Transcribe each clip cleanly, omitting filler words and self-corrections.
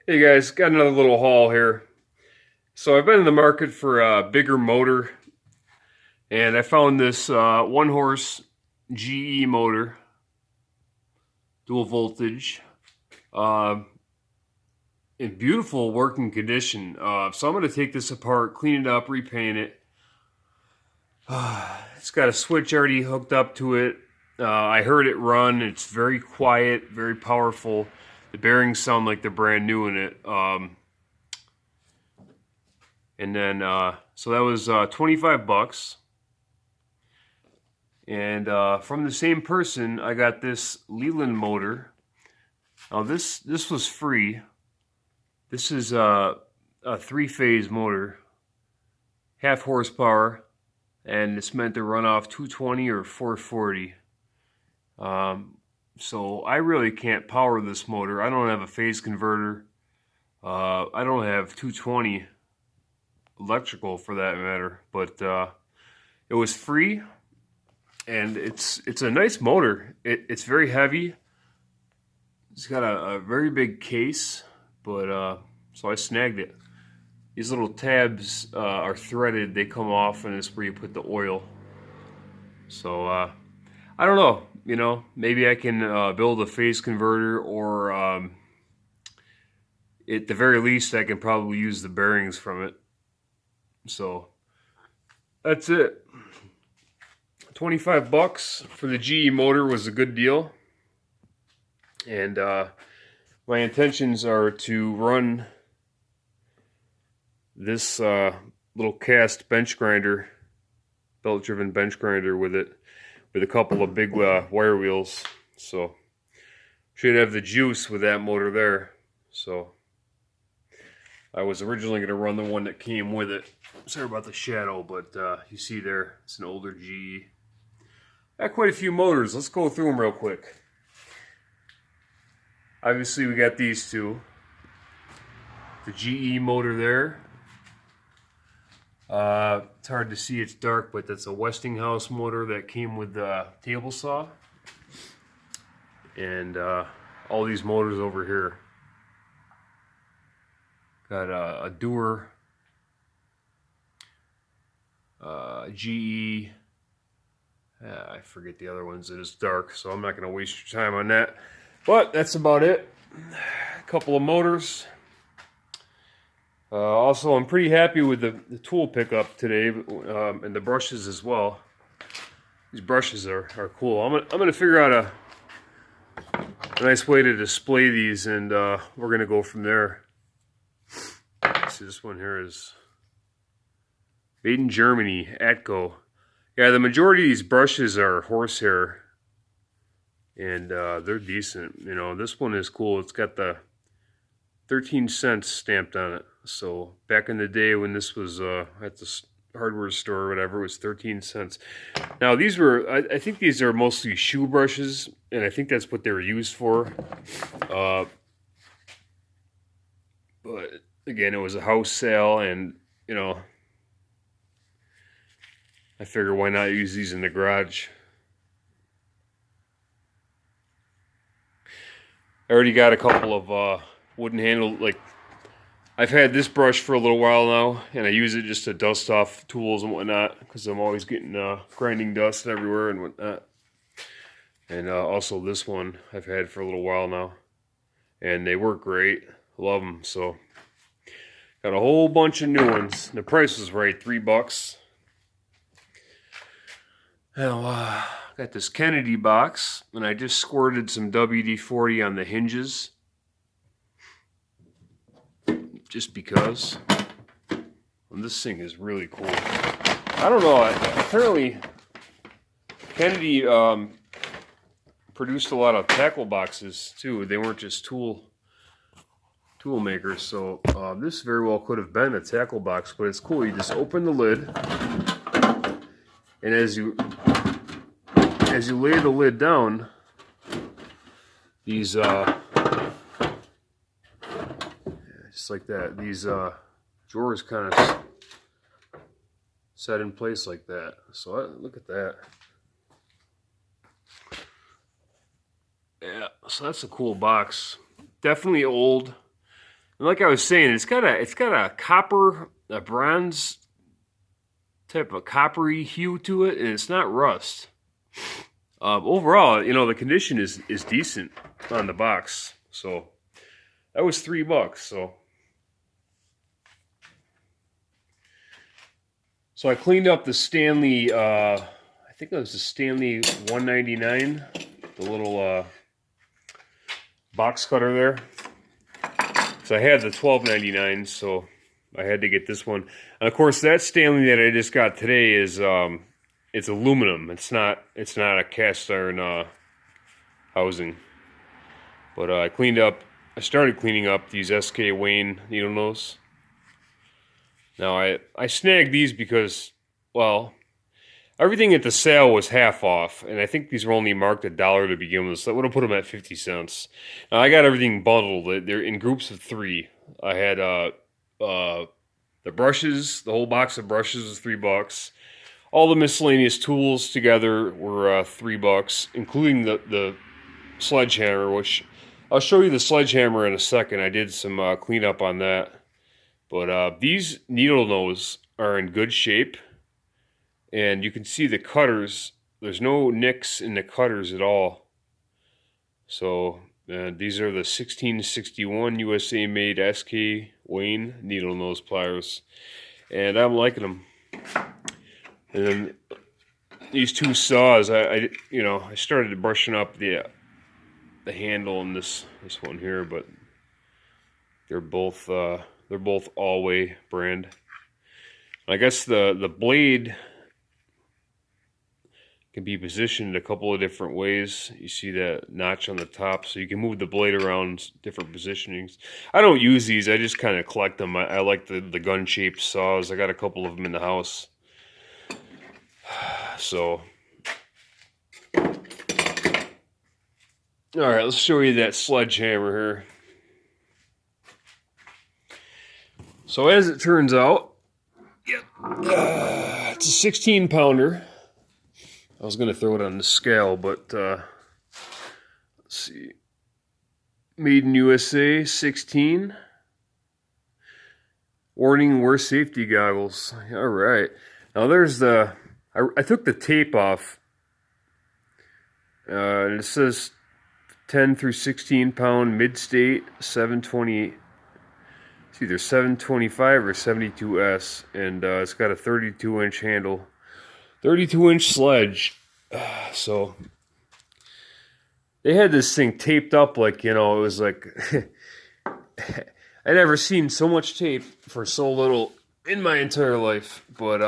Hey guys, got another little haul here. So I've been in the market for a bigger motor, and I found this one horse GE motor, dual voltage, uh, in beautiful working condition. So I'm going to take this apart, clean it up, repaint it. It's got a switch already hooked up to it. I heard it run. It's very quiet, very powerful. The bearings sound like they're brand new in it. And then, so that was 25 bucks. And from the same person, I got this Leland motor. Now this was free. This is a three-phase motor, half horsepower, and it's meant to run off 220 or 440. So I really can't power this motor. I don't have a phase converter. I don't have 220 electrical for that matter, but it was free, and it's a nice motor. It's very heavy. It's got a very big case, but so I snagged it. These little tabs are threaded. They come off, and it's where you put the oil. So I don't know. You know, maybe I can build a phase converter, or at the very least, I can probably use the bearings from it. So that's it. 25 bucks for the GE motor was a good deal. And my intentions are to run this little cast bench grinder, belt driven bench grinder with it, with a couple of big wire wheels. So should have the juice with that motor there. So I was originally going to run the one that came with it. Sorry about the shadow, but you see there, it's an older GE. Got quite a few motors. Let's go through them real quick. Obviously, we got these two. The GE motor there. It's hard to see, it's dark, but that's a Westinghouse motor that came with the table saw. And all these motors over here. Got a Dewar, GE, I forget the other ones. It is dark, so I'm not going to waste your time on that. But that's about it. A couple of motors. Also, I'm pretty happy with the tool pickup today, and the brushes as well. These brushes are cool. I'm gonna figure out a nice way to display these, and we're gonna go from there. See, this one here is made in Germany, Atco. Yeah, the majority of these brushes are horsehair, and they're decent. You know, this one is cool. It's got the 13 cents stamped on it. So back in the day when this was at the hardware store or whatever, it was 13 cents. Now these were, I think these are mostly shoe brushes, and I think that's what they were used for. But again, it was a house sale, and you know, I figure why not use these in the garage. I already got a couple of wooden handle, like I've had this brush for a little while now, and I use it just to dust off tools and whatnot, because I'm always getting grinding dust everywhere and whatnot. And also this one I've had for a little while now, and they work great. Love them. So got a whole bunch of new ones. The price was right, $3. Now got this Kennedy box, and I just squirted some WD-40 on the hinges, just because. And this thing is really cool. I don't know, apparently Kennedy produced a lot of tackle boxes too. They weren't just tool makers, so this very well could have been a tackle box, but it's cool. You just open the lid, and as you lay the lid down, these just like that, these drawers kind of set in place like that. So look at that. Yeah, so that's a cool box. Definitely old. And like I was saying, it's got a copper, a bronze type of coppery hue to it, and it's not rust. Overall, the condition is decent on the box. So that was $3. So I cleaned up the Stanley. I think it was the Stanley 199, the little box cutter there. So I had the 12.99, so I had to get this one. And of course, that Stanley that I just got today is it's aluminum. It's not a cast iron housing. But I started cleaning up these SK Wayne needle nose. Now I snagged these because, well, everything at the sale was half off, and I think these were only marked $1 to begin with, so I would have put them at 50 cents. Now I got everything bundled. They're in groups of 3. I had the brushes, the whole box of brushes was $3. All the miscellaneous tools together were $3, including the sledgehammer, which I'll show you the sledgehammer in a second. I did some cleanup on that. But these needle nose are in good shape. And you can see the cutters. There's no nicks in the cutters at all. So these are the 1661 USA made SK Wayne needle nose pliers. And I'm liking them. And then these 2 saws, I started brushing up the handle in this one here, but they're both Alway brand. I guess the blade can be positioned a couple of different ways. You see that notch on the top, so you can move the blade around different positionings. I don't use these, I just kind of collect them. I like the gun-shaped saws. I got a couple of them in the house. So, alright, let's show you that sledgehammer here. So as it turns out, it's a 16 pounder. I was going to throw it on the scale, but let's see. Made in USA, 16. Warning, wear safety goggles. All right. Now there's I took the tape off. And it says 10 through 16 pound mid-state, 720. It's either 725 or 72S, and it's got a 32-inch handle. 32-inch sledge. So they had this thing taped up like, it was like I never seen so much tape for so little in my entire life. But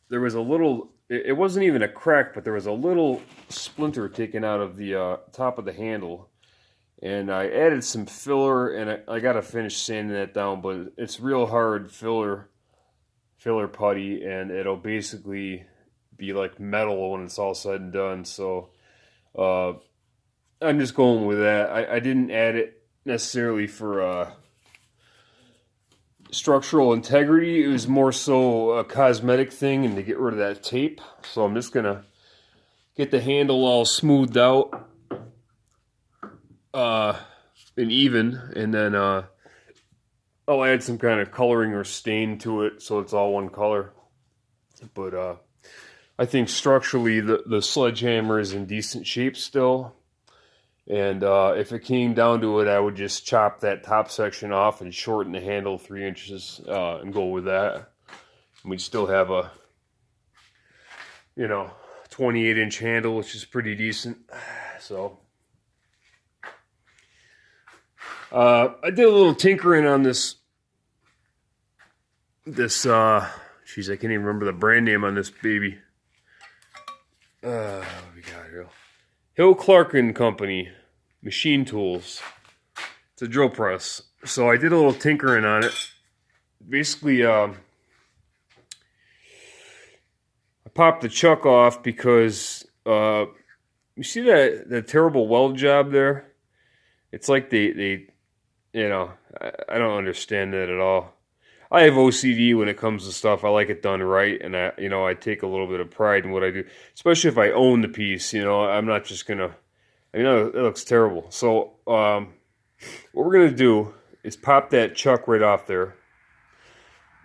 there was a little, it wasn't even a crack, but there was a little splinter taken out of the top of the handle. And I added some filler, and I got to finish sanding that down, but it's real hard filler putty, and it'll basically be like metal when it's all said and done. So I'm just going with that. I didn't add it necessarily for structural integrity. It was more so a cosmetic thing and to get rid of that tape. So I'm just going to get the handle all smoothed out and even, and then I'll add some kind of coloring or stain to it so it's all one color. But I think structurally the sledgehammer is in decent shape still. And if it came down to it, I would just chop that top section off and shorten the handle 3 inches and go with that. And we'd still have a 28-inch handle, which is pretty decent. So I did a little tinkering on this geez, I can't even remember the brand name on this baby. What we got here? Hill Clark and Company machine tools. It's a drill press. So I did a little tinkering on it. Basically, I popped the chuck off because you see that terrible weld job there? It's like they I don't understand that at all. I have OCD when it comes to stuff. I like it done right, and I take a little bit of pride in what I do, especially if I own the piece. I'm not just gonna. It looks terrible. So what we're going to do is pop that chuck right off there.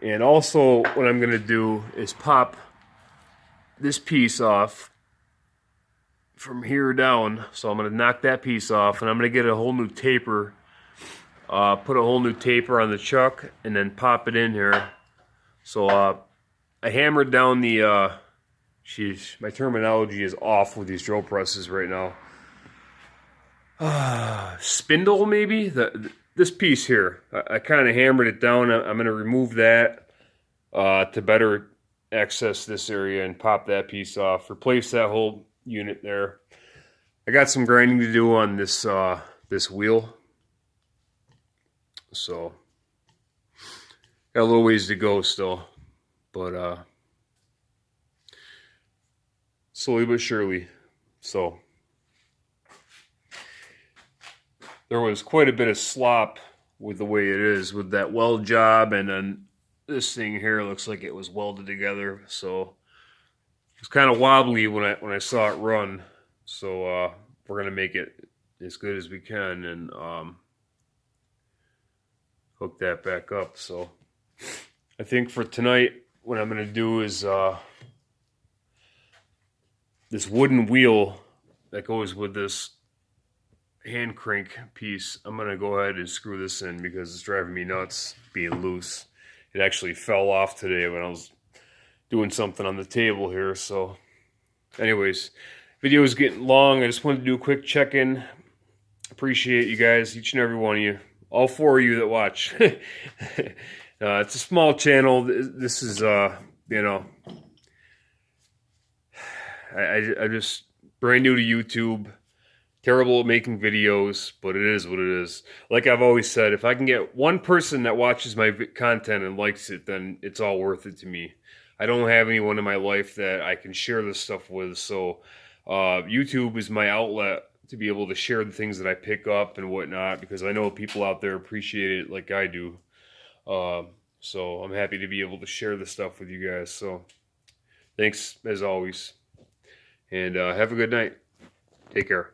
And also what I'm going to do is pop this piece off from here down. So I'm going to knock that piece off, and I'm going to get a whole new taper. Put a whole new taper on the chuck and then pop it in here. So I hammered down the, my terminology is off with these drill presses right now. Spindle maybe? This piece here. I kind of hammered it down. I'm going to remove that to better access this area and pop that piece off. Replace that whole unit there. I got some grinding to do on this this wheel. So got a little ways to go still. But slowly but surely. So there was quite a bit of slop with the way it is with that weld job, and then this thing here looks like it was welded together. So it's kind of wobbly when I saw it run. So we're gonna make it as good as we can and hook that back up. So I think for tonight, what I'm gonna do is this wooden wheel that goes with this hand crank piece, I'm gonna go ahead and screw this in because it's driving me nuts being loose. It actually fell off today when I was doing something on the table here. So anyways, video is getting long. I just wanted to do a quick check-in. Appreciate you guys, each and every one of you, all 4 of you that watch. It's a small channel. This is you know, I just brand new to YouTube. Terrible at making videos, but it is what it is. Like I've always said, if I can get one person that watches my content and likes it, then it's all worth it to me. I don't have anyone in my life that I can share this stuff with, so YouTube is my outlet to be able to share the things that I pick up and whatnot, because I know people out there appreciate it like I do. So I'm happy to be able to share this stuff with you guys. So thanks as always, and have a good night. Take care.